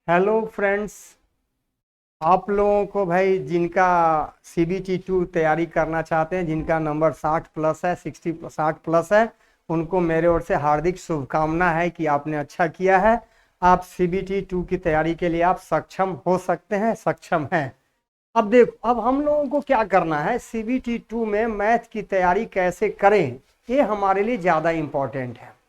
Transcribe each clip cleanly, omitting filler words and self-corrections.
Hello friends. आप लोगों को भाई जिनका CBT 2 तैयारी करना चाहते हैं, जिनका नंबर 60 प्लस है, 60 प्लस है, उनको मेरे ओर से हार्दिक शुभकामना है कि आपने अच्छा किया है। आप CBT 2 की तैयारी के लिए आप सक्षम हो सकते हैं, सक्षम हैं। अब देखो, अब हम लोगों को क्या करना है, CBT 2 में मैथ की तैयारी कैसे करें, ये हमारे लिए ज़्यादा इम्पोर्टेंट है।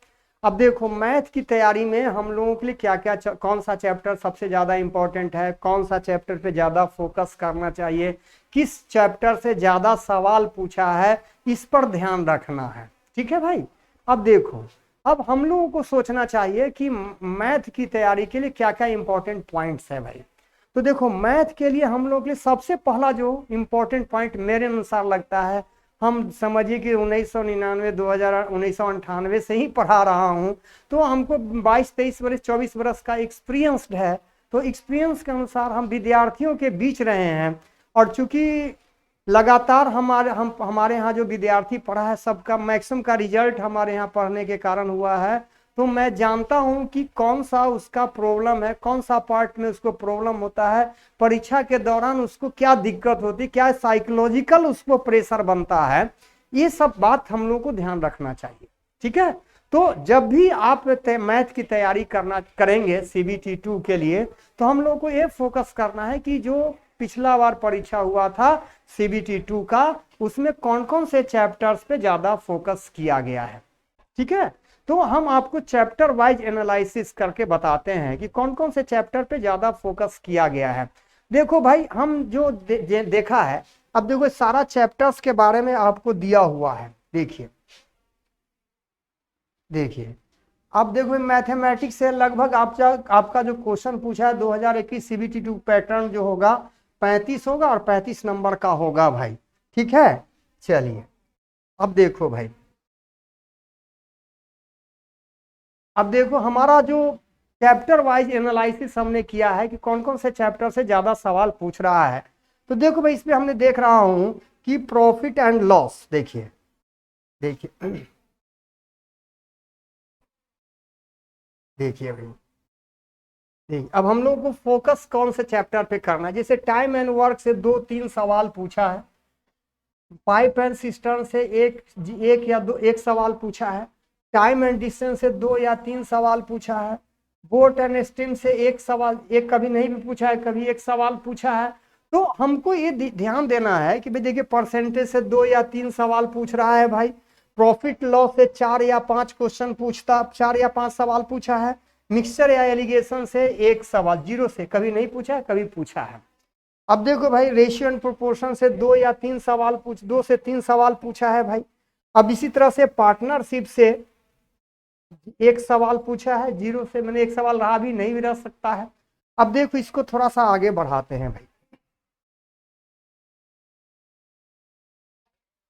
अब देखो, मैथ की तैयारी में हम लोगों के लिए क्या क्या कौन सा चैप्टर सबसे ज़्यादा इम्पोर्टेंट है, कौन सा चैप्टर पे ज़्यादा फोकस करना चाहिए, किस चैप्टर से ज़्यादा सवाल पूछा है, इस पर ध्यान रखना है। ठीक है भाई। अब देखो, अब हम लोगों को सोचना चाहिए कि मैथ की तैयारी के लिए क्या क्या इंपॉर्टेंट पॉइंट्स है भाई। तो देखो, मैथ के लिए हम लोग के लिए सबसे पहला जो इम्पोर्टेंट पॉइंट मेरे अनुसार लगता है, हम समझिए कि 1999 2000 1998 से ही पढ़ा रहा हूं, तो हमको 22-23 वर्ष 24 वर्ष का एक्सपीरियंस्ड है। तो एक्सपीरियंस के अनुसार हम विद्यार्थियों के बीच रहे हैं, और चूंकि लगातार हमारे यहाँ जो विद्यार्थी पढ़ा है, सबका मैक्सिमम का रिजल्ट हमारे यहाँ पढ़ने के कारण हुआ है। तो मैं जानता हूं कि कौन सा उसका प्रॉब्लम है, कौन सा पार्ट में उसको प्रॉब्लम होता है, परीक्षा के दौरान उसको क्या दिक्कत होती, क्या साइकोलॉजिकल उसको प्रेशर बनता है। ये सब बात हम लोग को ध्यान रखना चाहिए। ठीक है। तो जब भी आप मैथ की तैयारी करेंगे CBT 2 के लिए, तो हम लोग को ये फोकस करना है कि जो पिछला बार परीक्षा हुआ था CBT 2 का, उसमें कौन कौन से चैप्टर्स पे ज्यादा फोकस किया गया है। ठीक है। तो हम आपको चैप्टर वाइज एनालिसिस करके बताते हैं कि कौन कौन से चैप्टर पे ज्यादा फोकस किया गया है। देखो भाई, हम जो देखा है, अब देखो सारा चैप्टर्स के बारे में आपको दिया हुआ है। देखिए देखिए, अब देखो मैथमेटिक्स से लगभग आपका जो क्वेश्चन पूछा है 2021 CBT 2 पैटर्न जो होगा 35 होगा, और 35 नंबर का होगा भाई। ठीक है। चलिए, अब देखो भाई, अब देखो हमारा जो चैप्टर वाइज एनालिसिस हमने किया है कि कौन कौन से चैप्टर से ज्यादा सवाल पूछ रहा है। तो देखो भाई, इसमें हमने देख रहा हूं कि प्रॉफिट एंड लॉस। देखिए देखिए देखिए भाई, देखिए अब हम लोग को फोकस कौन से चैप्टर पे करना है। जैसे टाइम एंड वर्क से 2-3 सवाल पूछा है, पाइप एंड सिस्टम से एक सवाल पूछा है, टाइम एंड डिस्टेंस से 2 या 3 सवाल पूछा है, बोट एंड स्टीम से एक सवाल, एक कभी नहीं भी पूछा है, कभी एक सवाल पूछा है। तो हमको ये ध्यान देना है कि भाई देखिए, परसेंटेज से 2 या 3 सवाल पूछ रहा है भाई, प्रॉफिट लॉस से 4 या 5 क्वेश्चन पूछता, 4 या 5 सवाल पूछा है, मिक्सचर या एलिगेशन से एक सवाल, जीरो से कभी नहीं पूछा है, कभी पूछा है। अब देखो भाई, रेशियो एंड प्रोपोर्शन से 2 से 3 सवाल पूछा है भाई। अब इसी तरह से पार्टनरशिप से एक सवाल पूछा है, जीरो से मैंने एक सवाल रहा भी नहीं भी रह सकता है। अब देखो, इसको थोड़ा सा आगे बढ़ाते हैं भाई।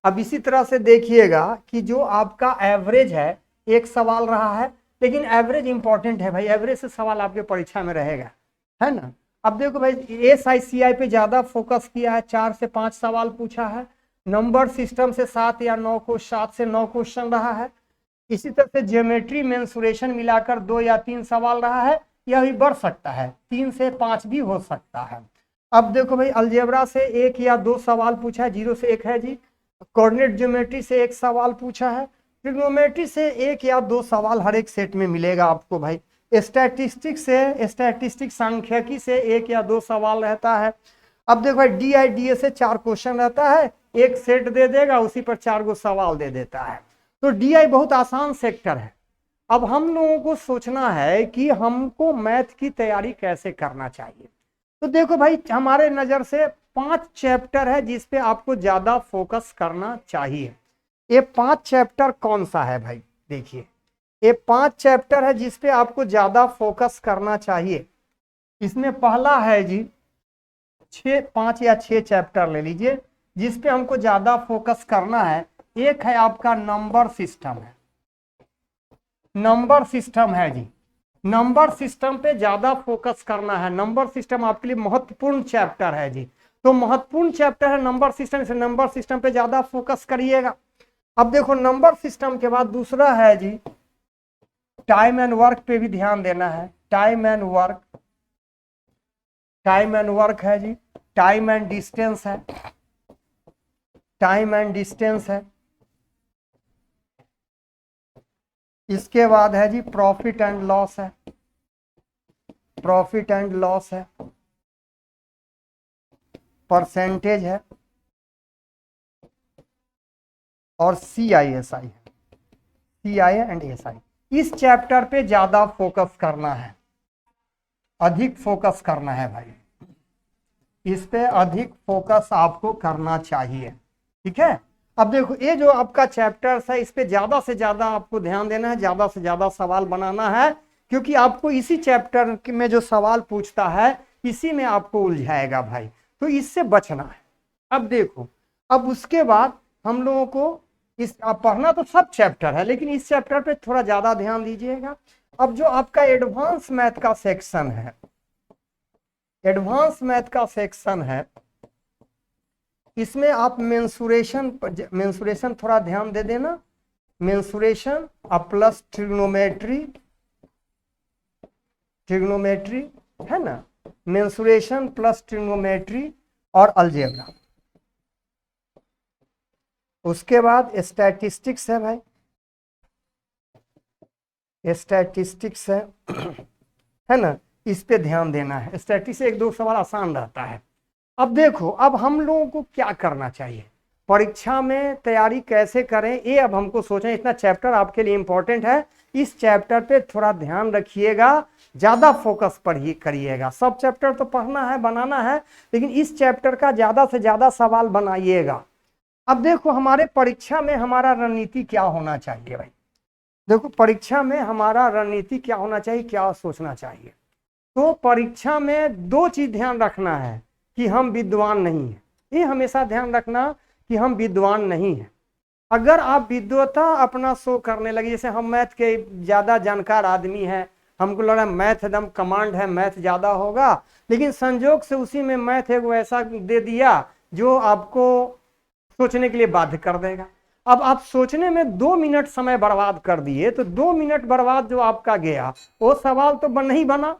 अब इसी तरह से देखिएगा कि जो आपका एवरेज है, एक सवाल रहा है, लेकिन एवरेज इंपॉर्टेंट है भाई, एवरेज से सवाल आपके परीक्षा में रहेगा, है ना। अब देखो भाई, SICI पे ज्यादा फोकस किया है, 4 से 5 सवाल पूछा है, नंबर सिस्टम से 7 से 9 क्वेश्चन रहा है। इसी तरह से ज्योमेट्री मेंसुरेशन मिलाकर 2 या 3 सवाल रहा है, यह भी बढ़ सकता है, 3 से 5 भी हो सकता है। अब देखो भाई, अलजेब्रा से 1 या 2 सवाल पूछा है, जीरो से एक है जी। कोऑर्डिनेट ज्योमेट्री से एक सवाल पूछा है, ट्रिग्नोमेट्री से 1 या 2 सवाल हर एक सेट में मिलेगा आपको भाई। स्टैटिस्टिक्स सांख्यिकी से 1 या 2 सवाल रहता है। अब देखो भाई, DIDA से 4 क्वेश्चन रहता है, एक सेट दे देगा, उसी पर 4 सवाल दे देता है। तो DI बहुत आसान सेक्टर है। अब हम लोगों को सोचना है कि हमको मैथ की तैयारी कैसे करना चाहिए। तो देखो भाई, हमारे नजर से 5 चैप्टर है जिस पे आपको ज्यादा फोकस करना चाहिए। ये 5 चैप्टर कौन सा है भाई? देखिए, ये 5 चैप्टर है जिस पे आपको ज्यादा फोकस करना चाहिए। इसमें पहला है जी, 5 या 6 चैप्टर ले लीजिए जिस पे हमको ज्यादा फोकस करना है। एक है आपका नंबर सिस्टम है, नंबर सिस्टम है जी। नंबर सिस्टम पे ज्यादा फोकस करना है, नंबर सिस्टम आपके लिए महत्वपूर्ण चैप्टर है जी। तो महत्वपूर्ण चैप्टर है नंबर सिस्टम, से नंबर सिस्टम पे ज्यादा फोकस करिएगा। अब देखो, नंबर सिस्टम के बाद दूसरा है जी, टाइम एंड वर्क पे भी ध्यान देना है। Time and work, time and work है जी, टाइम एंड डिस्टेंस है, टाइम एंड डिस्टेंस है। इसके बाद है जी प्रॉफिट एंड लॉस है, प्रॉफिट एंड लॉस है, परसेंटेज है, और CISI है, CI एंड SI। इस चैप्टर पे ज्यादा फोकस करना है, अधिक फोकस करना है भाई, इस पे अधिक फोकस आपको करना चाहिए, ठीक है। अब देखो ये जो आपका चैप्टर्स है इस पे ज्यादा से ज्यादा आपको ध्यान देना है, ज्यादा से ज्यादा सवाल बनाना है, क्योंकि आपको इसी चैप्टर में जो सवाल पूछता है इसी में आपको उलझाएगा भाई, तो इससे बचना है। अब देखो, अब उसके बाद हम लोगों को इस पढ़ना तो सब चैप्टर है, लेकिन इस चैप्टर पे थोड़ा ज्यादा ध्यान दीजिएगा। अब जो आपका एडवांस मैथ का सेक्शन है, एडवांस मैथ का सेक्शन है, इसमें आप मेंसुरेशन थोड़ा ध्यान दे देना, मेंसुरेशन प्लस ट्रिग्नोमेट्री, ट्रिग्नोमेट्री है ना, मेंसुरेशन प्लस ट्रिग्नोमेट्री और अलजेब्रा। उसके बाद स्टैटिस्टिक्स है भाई, स्टैटिस्टिक्स है ना, इस पे ध्यान देना है। स्टैटिस्टिक्स से 1-2 सवाल आसान रहता है। अब देखो, अब हम लोगों को क्या करना चाहिए, परीक्षा में तैयारी कैसे करें, ये अब हमको सोचें। इतना चैप्टर आपके लिए इंपॉर्टेंट है, इस चैप्टर पे थोड़ा ध्यान रखिएगा, ज्यादा फोकस पढ़िए करिएगा। सब चैप्टर तो पढ़ना है, बनाना है, लेकिन इस चैप्टर का ज्यादा से ज्यादा सवाल बनाइएगा। अब देखो, हमारे परीक्षा में हमारा रणनीति क्या होना चाहिए भाई, देखो परीक्षा में हमारा रणनीति क्या होना चाहिए, क्या सोचना चाहिए। तो परीक्षा में 2 चीज ध्यान रखना है कि हम विद्वान नहीं हैं, ये हमेशा ध्यान रखना कि हम विद्वान नहीं हैं। अगर आप विद्वता अपना शो करने लगे, जैसे हम मैथ के ज्यादा जानकार आदमी हैं, हमको लग रहा है मैथ एकदम कमांड है, मैथ ज्यादा होगा, लेकिन संजोग से उसी में मैथ एक वैसा दे दिया जो आपको सोचने के लिए बाध्य कर देगा। अब आप सोचने में 2 मिनट समय बर्बाद कर दिए, तो 2 मिनट बर्बाद जो आपका गया वो सवाल तो नहीं बना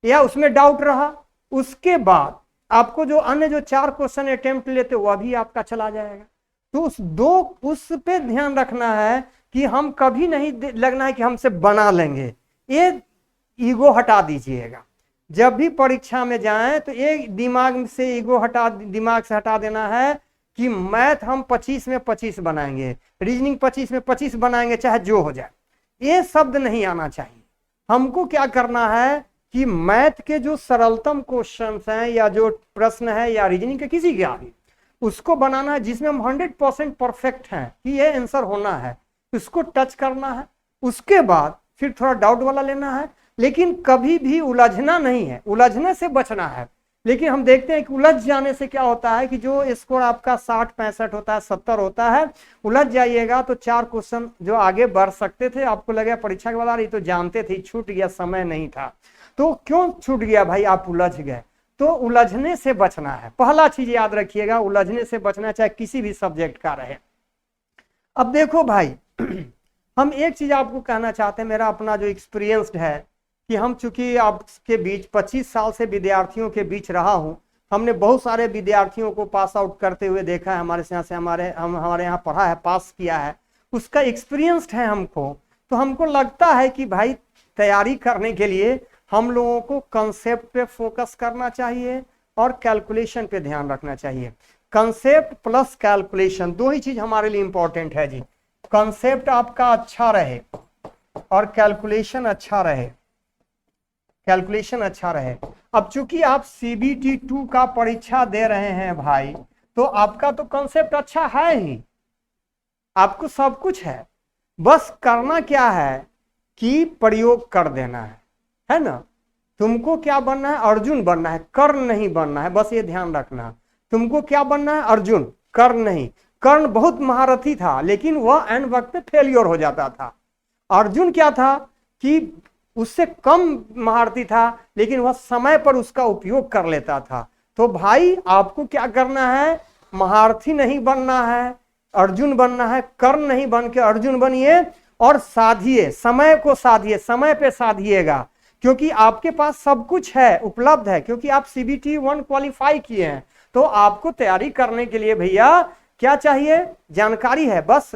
या उसमें डाउट रहा। उसके बाद आपको जो अन्य जो 4 क्वेश्चन अटेम्प्ट लेते वह भी आपका चला जाएगा। तो उस पे ध्यान रखना है कि हम कभी नहीं लगना है कि हमसे बना लेंगे, ये ईगो हटा दीजिएगा। जब भी परीक्षा में जाएं तो ये दिमाग से ईगो दिमाग से हटा देना है कि मैथ हम 25 में 25 बनाएंगे, रीजनिंग 25 में 25 बनाएंगे, चाहे जो हो जाए, ये शब्द नहीं आना चाहिए। हमको क्या करना है कि मैथ के जो सरलतम क्वेश्चंस हैं या जो प्रश्न है या रीजनिंग के किसी के भी, उसको बनाना है जिसमें हम 100% परफेक्ट हैं कि ये आंसर होना है, उसको टच करना है। उसके बाद फिर थोड़ा डाउट वाला लेना है, लेकिन कभी भी उलझना नहीं है, उलझने से बचना है। लेकिन हम देखते हैं कि उलझ जाने से क्या होता है कि जो स्कोर आपका 60-65 होता है, 70 होता है, उलझ जाइएगा तो 4 क्वेश्चन जो आगे बढ़ सकते थे, आपको लगेगा परीक्षा के बाद ये तो जानते थे, छूट गया, समय नहीं था। तो क्यों छूट गया भाई, आप उलझ गए। तो उलझने से बचना है, पहला चीज याद रखिएगा, उलझने से बचना, चाहे किसी भी सब्जेक्ट का रहे। अब देखो भाई, हम एक चीज आपको कहना चाहते हैं, मेरा अपना जो एक्सपीरियंस्ड है कि हम चूंकि आपके बीच 25 साल से विद्यार्थियों के बीच रहा हूं, हमने बहुत सारे विद्यार्थियों को पास आउट करते हुए देखा है, हमारे यहाँ से हमारे यहाँ पढ़ा है, पास किया है, उसका एक्सपीरियंस्ड है हमको। तो हमको लगता है कि भाई तैयारी करने के लिए हम लोगों को कंसेप्ट पे फोकस करना चाहिए और कैलकुलेशन पे ध्यान रखना चाहिए। कंसेप्ट प्लस कैलकुलेशन 2 ही चीज हमारे लिए इंपॉर्टेंट है जी। कंसेप्ट आपका अच्छा रहे और कैलकुलेशन अच्छा रहे, कैलकुलेशन अच्छा रहे। अब चूंकि आप CBT 2 का परीक्षा दे रहे हैं भाई, तो आपका तो कंसेप्ट अच्छा है ही, आपको सब कुछ है, बस करना क्या है कि प्रयोग कर देना है ना। तुमको क्या बनना है, अर्जुन बनना है, कर्ण नहीं बनना है, बस ये ध्यान रखना। तुमको क्या बनना है, अर्जुन, कर्ण नहीं। कर्ण बहुत महारथी था, लेकिन वह एंड वक्त पे फेलियर हो जाता था। अर्जुन क्या था कि उससे कम महारथी था, लेकिन वह समय पर उसका उपयोग कर लेता था। तो भाई आपको क्या करना है, महारथी नहीं बनना है, अर्जुन बनना है। कर्ण नहीं बन के अर्जुन बनिए और साधिए, समय को साधिए, समय पे साधिएगा। क्योंकि आपके पास सब कुछ है, उपलब्ध है, क्योंकि आप CBT 1 क्वालिफाई किए हैं। तो आपको तैयारी करने के लिए भैया क्या चाहिए? जानकारी है, बस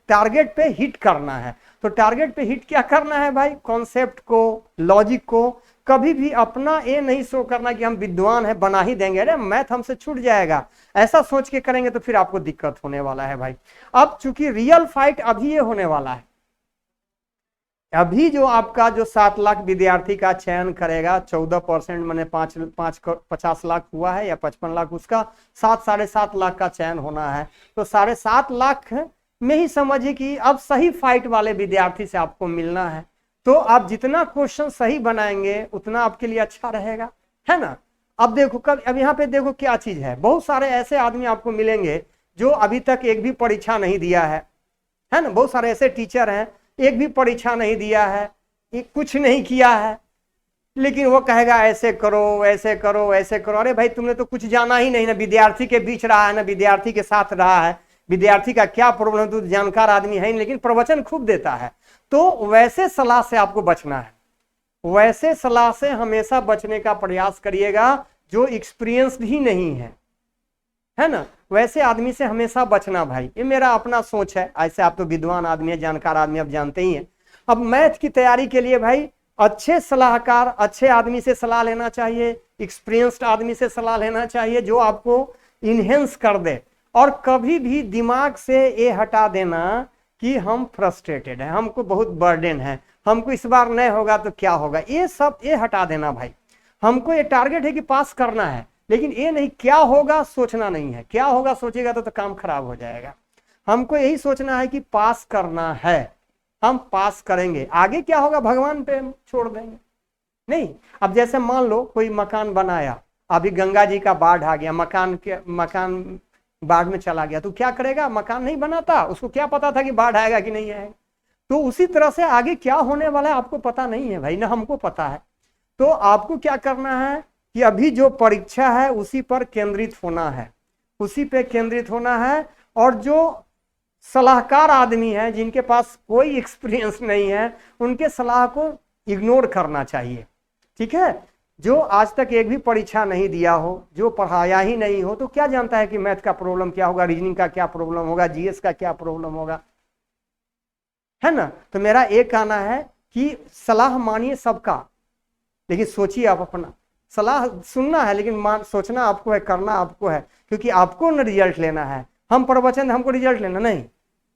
टारगेट पे हिट करना है। तो टारगेट पे हिट क्या करना है भाई? कॉन्सेप्ट को, लॉजिक को। कभी भी अपना ये नहीं शो करना कि हम विद्वान है, बना ही देंगे, अरे मैथ हमसे छूट जाएगा, ऐसा सोच के करेंगे तो फिर आपको दिक्कत होने वाला है भाई। अब चूंकि रियल फाइट अभी ये होने वाला है, अभी जो आपका जो 7 लाख विद्यार्थी का चयन करेगा, 14% मैंने 50 लाख हुआ है या 55 लाख, उसका 7-7.5 लाख का चयन होना है। तो 7.5 लाख में ही समझिए कि अब सही फाइट वाले विद्यार्थी से आपको मिलना है। तो आप जितना क्वेश्चन सही बनाएंगे उतना आपके लिए अच्छा रहेगा, है ना। अब देखो, कब अब यहाँ पे देखो क्या चीज है, बहुत सारे ऐसे आदमी आपको मिलेंगे जो अभी तक एक भी परीक्षा नहीं दिया है ना। बहुत सारे ऐसे टीचर हैं, एक भी परीक्षा नहीं दिया है, कुछ नहीं किया है, लेकिन वो कहेगा ऐसे करो ऐसे करो ऐसे करो। अरे भाई तुमने तो कुछ जाना ही नहीं ना, विद्यार्थी के बीच रहा है ना, विद्यार्थी के साथ रहा है, विद्यार्थी का क्या प्रॉब्लम, तो जानकार आदमी है नहीं, लेकिन प्रवचन खूब देता है। तो वैसे सलाह से आपको बचना है, वैसे सलाह से हमेशा बचने का प्रयास करिएगा जो एक्सपीरियंस्ड ही नहीं है ना, वैसे आदमी से हमेशा बचना भाई। ये मेरा अपना सोच है, ऐसे आप तो विद्वान आदमी है, जानकार आदमी, आप जानते ही हैं। अब मैथ की तैयारी के लिए भाई अच्छे सलाहकार, अच्छे आदमी से सलाह लेना चाहिए, एक्सपीरियंस्ड आदमी से सलाह लेना चाहिए जो आपको इनहेंस कर दे। और कभी भी दिमाग से ये हटा देना कि हम फ्रस्ट्रेटेड हैं, हमको बहुत बर्डन है, हमको इस बार नहीं होगा तो क्या होगा, ये सब ये हटा देना भाई। हमको ये टारगेट है कि पास करना है, लेकिन ये नहीं क्या होगा सोचना नहीं है। क्या होगा सोचेगा तो काम खराब हो जाएगा। हमको यही सोचना है कि पास करना है, हम पास करेंगे, आगे क्या होगा भगवान पे छोड़ देंगे। नहीं, अब जैसे मान लो कोई मकान बनाया, अभी गंगा जी का बाढ़ आ गया, मकान बाढ़ में चला गया, तो क्या करेगा? मकान नहीं बनाता, उसको क्या पता था कि बाढ़ आएगा कि नहीं आएगा। तो उसी तरह से आगे क्या होने वाला है आपको पता नहीं है भाई, ना हमको पता है। तो आपको क्या करना है कि अभी जो परीक्षा है उसी पर केंद्रित होना है, उसी पे केंद्रित होना है। और जो सलाहकार आदमी है, जिनके पास कोई एक्सपीरियंस नहीं है, उनके सलाह को इग्नोर करना चाहिए, ठीक है। जो आज तक एक भी परीक्षा नहीं दिया हो, जो पढ़ाया ही नहीं हो, तो क्या जानता है कि मैथ का प्रॉब्लम क्या होगा, रीजनिंग का क्या प्रॉब्लम होगा, जीएस का क्या प्रॉब्लम होगा, है ना। तो मेरा एक कहना है कि सलाह मानिए सबका, लेकिन सोचिए आप अपना। सलाह सुनना है लेकिन सोचना आपको है, करना आपको है, क्योंकि आपको न रिजल्ट लेना है। हम प्रवचन हमको रिजल्ट लेना नहीं,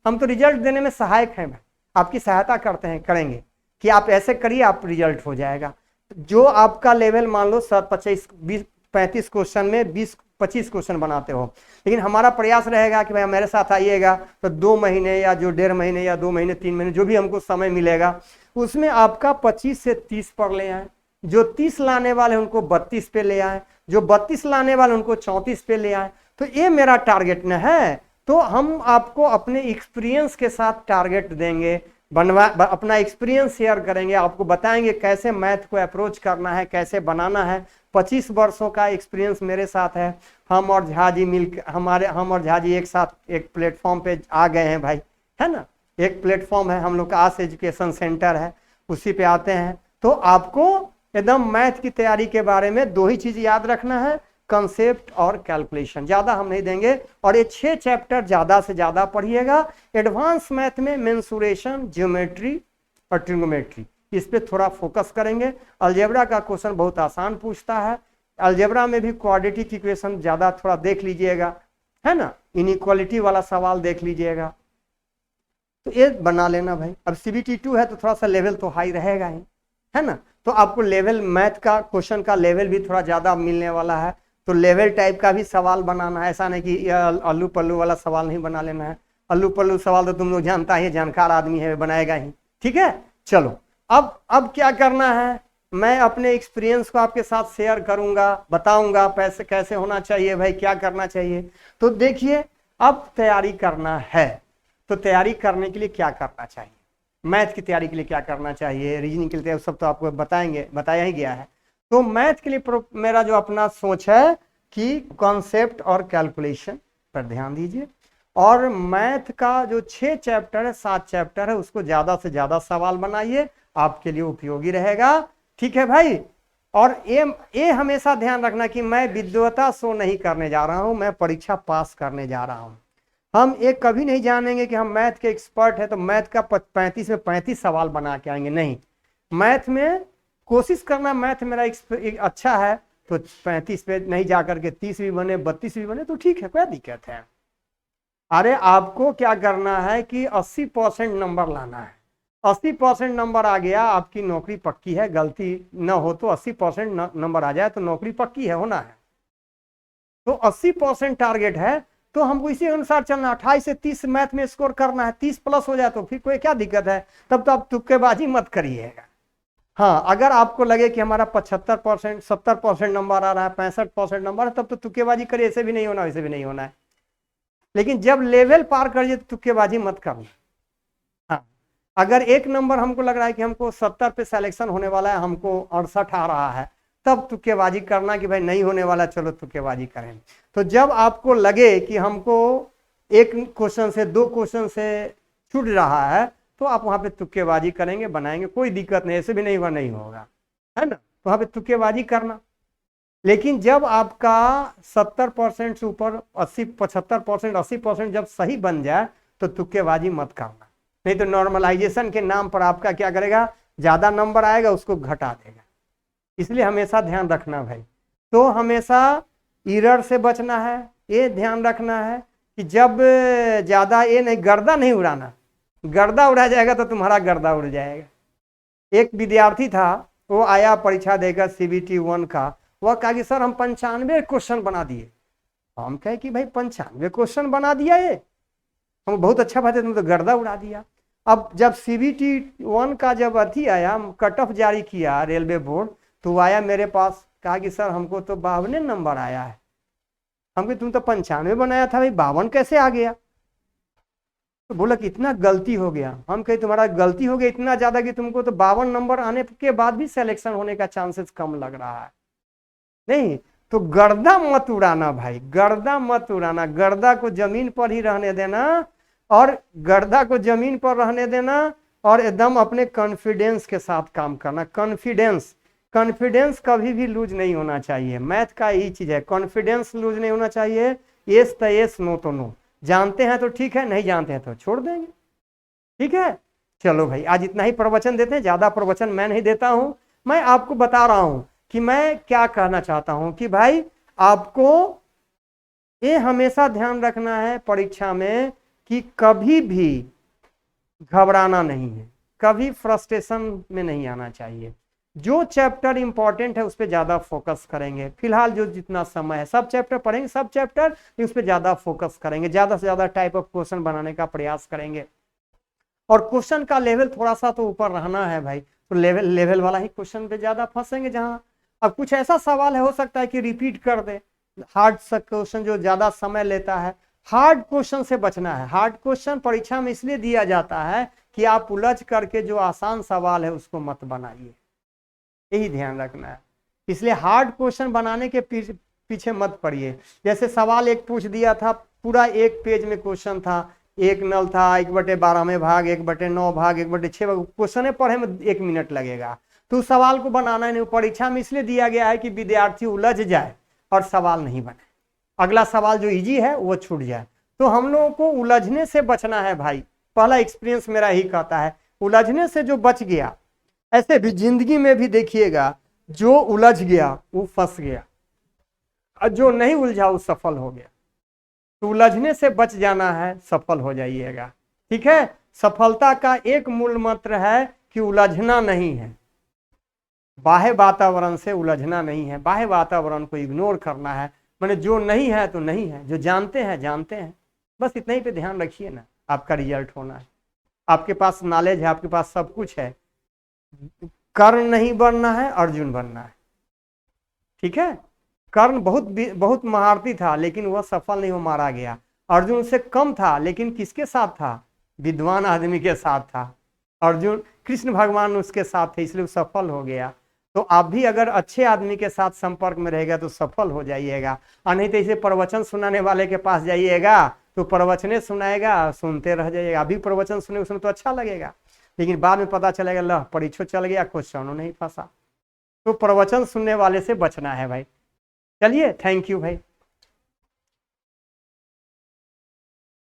हम तो रिजल्ट देने में सहायक हैं, आपकी सहायता करते हैं, करेंगे कि आप ऐसे करिए, आप रिजल्ट हो जाएगा। जो आपका लेवल मान लो 35 क्वेश्चन में 20-25 क्वेश्चन बनाते हो, लेकिन हमारा प्रयास रहेगा कि भाई मेरे साथ आइएगा तो 2 महीने या जो 1.5 महीने या 2 महीने 3 महीने जो भी हमको समय मिलेगा, उसमें आपका 25 से 30 पढ़ ले आए। जो 30 लाने वाले उनको 32 पे ले आए, जो 32 लाने वाले उनको 34 पे ले आए। तो ये मेरा टारगेट न है। तो हम आपको अपने एक्सपीरियंस के साथ टारगेट देंगे, अपना एक्सपीरियंस शेयर करेंगे, आपको बताएंगे कैसे मैथ को अप्रोच करना है, कैसे बनाना है। 25 वर्षों का एक्सपीरियंस मेरे साथ है। हम और झा जी हम और झा जी एक साथ एक प्लेटफॉर्म पे आ गए हैं भाई, है ना। एक प्लेटफॉर्म है हम लोग का, आस एजुकेशन सेंटर है, उसी पे आते हैं। तो आपको एकदम मैथ की तैयारी के बारे में 2 ही चीज याद रखना है, कंसेप्ट और कैलकुलेशन, ज्यादा हम नहीं देंगे। और ये 6 चैप्टर ज्यादा से ज्यादा पढ़िएगा। एडवांस मैथ में मेंसुरेशन, ज्योमेट्री और ट्रिग्नोमेट्री, इस पे थोड़ा फोकस करेंगे। अलजेब्रा का क्वेश्चन बहुत आसान पूछता है, अलजेब्रा में भी क्वाड्रेटिक इक्वेशन ज्यादा थोड़ा देख लीजिएगा, है ना। इनइक्वालिटी वाला सवाल देख लीजिएगा, तो ये बना लेना भाई। अब CBT 2 है तो थोड़ा सा लेवल तो हाई रहेगा ही, है ना। तो आपको लेवल मैथ का क्वेश्चन का लेवल भी थोड़ा ज्यादा मिलने वाला है, तो लेवल टाइप का भी सवाल बनाना है। ऐसा नहीं कि अल्लू पल्लू वाला सवाल नहीं बना लेना है, अल्लू पल्लू सवाल तो तुम लोग जानता ही, जानकार आदमी है बनाएगा ही, ठीक है। चलो अब क्या करना है, मैं अपने एक्सपीरियंस को आपके साथ शेयर करूंगा, बताऊंगा पैसे कैसे होना चाहिए भाई, क्या करना चाहिए। तो देखिए, अब तैयारी करना है, तो तैयारी करने के लिए क्या करना चाहिए, मैथ की तैयारी के लिए क्या करना चाहिए, रीजनिंग के लिए, सब तो आपको बताया ही गया है। तो मैथ के लिए मेरा जो अपना सोच है कि कॉन्सेप्ट और कैलकुलेशन पर ध्यान दीजिए। और मैथ का जो 6 चैप्टर है, 7 चैप्टर है, उसको ज्यादा से ज्यादा सवाल बनाइए, आपके लिए उपयोगी रहेगा। ठीक है भाई। और ये हमेशा ध्यान रखना कि मैं विद्वता शो नहीं करने जा रहा हूं, मैं परीक्षा पास करने जा रहा हूं। हम एक कभी नहीं जानेंगे कि हम मैथ के एक्सपर्ट है तो मैथ का 35 में 35 सवाल बना के आएंगे, नहीं। मैथ में कोशिश करना, मैथ मेरा अच्छा है तो 35 पे नहीं जाकर के 30 भी बने, 32 भी बने तो ठीक है, क्या दिक्कत है। अरे आपको क्या करना है कि 80% नंबर लाना है। 80% नंबर आ गया, आपकी नौकरी पक्की है। गलती न हो तो 80% नंबर आ जाए तो नौकरी पक्की है, होना है। तो 80% टारगेट है तो हमको इसी अनुसार चलना। 28 से 30 मैथ में स्कोर करना है, 30 प्लस हो जाए तो फिर कोई क्या दिक्कत है, तब तो आप तुक्केबाजी मत करिएगा। हाँ, अगर आपको लगे कि हमारा 75% 70% नंबर आ रहा है, 65% नंबर है, तब तो तुक्केबाजी करिए। ऐसे भी नहीं होना, वैसे भी नहीं होना है। लेकिन जब लेवल पार करिए तो तुक्केबाजी मत करना। हाँ, अगर एक नंबर हमको लग रहा है कि हमको 70 पे सिलेक्शन होने वाला है, हमको 68 आ रहा है, तब तुक्केबाजी करना कि भाई नहीं होने वाला, चलो तुक्केबाजी करें। तो जब आपको लगे कि हमको एक क्वेश्चन से 2 क्वेश्चन से छूट रहा है तो आप वहां पे तुक्केबाजी करेंगे, बनाएंगे, कोई दिक्कत नहीं। ऐसे भी नहीं हुआ नहीं होगा, है ना। तो वहां पे तुक्केबाजी करना। लेकिन जब आपका 70% से ऊपर 80 75% 80% जब सही बन जाए तो तुक्केबाजी मत करना। नहीं तो नॉर्मलाइजेशन के नाम पर आपका क्या करेगा, ज्यादा नंबर आएगा उसको घटा देगा। इसलिए हमेशा ध्यान रखना भाई। तो हमेशा एरर से बचना है, ये ध्यान रखना है कि जब ज्यादा ये नहीं, गर्दा नहीं उड़ाना। गर्दा उड़ा जाएगा तो तुम्हारा गर्दा उड़ जाएगा। एक विद्यार्थी था, वो आया परीक्षा देकर CBT 1 का, वह कहा कि सर हम 95 क्वेश्चन बना दिए। हम कहे कि भाई 95 क्वेश्चन बना दिया, ये हम बहुत अच्छा बात है, तुमने तो गर्दा उड़ा दिया। अब जब CBT 1 का जब अथी आया, कट ऑफ जारी किया रेलवे बोर्ड, तो आया मेरे पास, कहा कि सर हमको तो 52 नंबर आया है। हम कहे तुम तो 95 बनाया था भाई, 52 कैसे आ गया। तो बोला कि इतना गलती हो गया। हम कहे तुम्हारा गलती हो गया इतना ज्यादा कि तुमको तो 52 नंबर आने के बाद भी सिलेक्शन होने का चांसेस कम लग रहा है। नहीं तो गर्दा मत उड़ाना भाई, गर्दा मत उड़ाना, गर्दा को जमीन पर ही रहने देना। और गर्दा को जमीन पर रहने देना और एकदम अपने कॉन्फिडेंस के साथ काम करना। कॉन्फिडेंस, कॉन्फिडेंस कभी भी लूज नहीं होना चाहिए। मैथ का यही चीज है, कॉन्फिडेंस लूज नहीं होना चाहिए। यस तो यस, नो तो नो। जानते हैं तो ठीक है, नहीं जानते हैं तो छोड़ देंगे। ठीक है, चलो भाई आज इतना ही प्रवचन देते हैं, ज्यादा प्रवचन मैं नहीं देता हूं। मैं आपको बता रहा हूं कि मैं क्या कहना चाहता हूं कि भाई आपको ये हमेशा ध्यान रखना है परीक्षा में कि कभी भी घबराना नहीं है, कभी फ्रस्ट्रेशन में नहीं आना चाहिए। जो चैप्टर इंपॉर्टेंट है उस पर ज्यादा फोकस करेंगे। फिलहाल जो जितना समय है सब चैप्टर पढ़ेंगे, सब चैप्टर उस पर ज्यादा फोकस करेंगे, ज्यादा से ज्यादा टाइप ऑफ क्वेश्चन बनाने का प्रयास करेंगे। और क्वेश्चन का लेवल थोड़ा सा तो ऊपर रहना है भाई, तो लेवल वाला ही क्वेश्चन पे ज्यादा फंसेंगे। जहां अब कुछ ऐसा सवाल है, हो सकता है कि रिपीट कर दे, हार्ड क्वेश्चन जो ज्यादा समय लेता है, हार्ड क्वेश्चन से बचना है। हार्ड क्वेश्चन परीक्षा में इसलिए दिया जाता है कि आप उलझ करके जो आसान सवाल है उसको मत बनाइए, यही ध्यान रखना है। इसलिए हार्ड क्वेश्चन बनाने के पीछे मत पड़िए। जैसे सवाल एक पूछ दिया था, पूरा 1 पेज में क्वेश्चन था, एक नल था, 1/12 में भाग, 1/9 भाग, 1/6 भाग, क्वेश्चन पढ़े में 1 मिनट लगेगा। तो उस सवाल को बनाना नहीं, परीक्षा में इसलिए दिया गया है कि विद्यार्थी उलझ जाए और सवाल नहीं बने, अगला सवाल जो इजी है वो छूट जाए। तो हम लोगों को उलझने से बचना है भाई। पहला एक्सपीरियंस मेरा ही कहता है, उलझने से जो बच गया, ऐसे भी जिंदगी में भी देखिएगा, जो उलझ गया वो फंस गया और जो नहीं उलझा वो सफल हो गया। तो उलझने से बच जाना है, सफल हो जाइएगा। ठीक है, सफलता का एक मूल मंत्र है कि उलझना नहीं है, बाह्य वातावरण से उलझना नहीं है, बाह्य वातावरण को इग्नोर करना है। मैंने जो नहीं है तो नहीं है, जो जानते हैं जानते हैं, बस इतना ही पे ध्यान रखिए ना, आपका रिजल्ट होना है। आपके पास नॉलेज है, आपके पास सब कुछ है, कर्ण नहीं बनना है, अर्जुन बनना है। ठीक है, कर्ण बहुत महारथी था लेकिन वह सफल नहीं, वो मारा गया। अर्जुन से कम था लेकिन किसके साथ था, विद्वान आदमी के साथ था। अर्जुन, कृष्ण भगवान उसके साथ थे, इसलिए वो सफल हो गया। तो आप भी अगर अच्छे आदमी के साथ संपर्क में रहेगा तो सफल हो जाइएगा। और नहीं तो इसे प्रवचन सुनाने वाले के पास जाइएगा तो प्रवचने सुनाएगा, सुनते रह जाइएगा। अभी प्रवचन सुने उसमें तो अच्छा लगेगा, लेकिन बाद में पता चलेगा ला परीक्षा चल गया, क्वेश्चन नहीं फंसा। तो प्रवचन सुनने वाले से बचना है भाई। चलिए, थैंक यू भाई।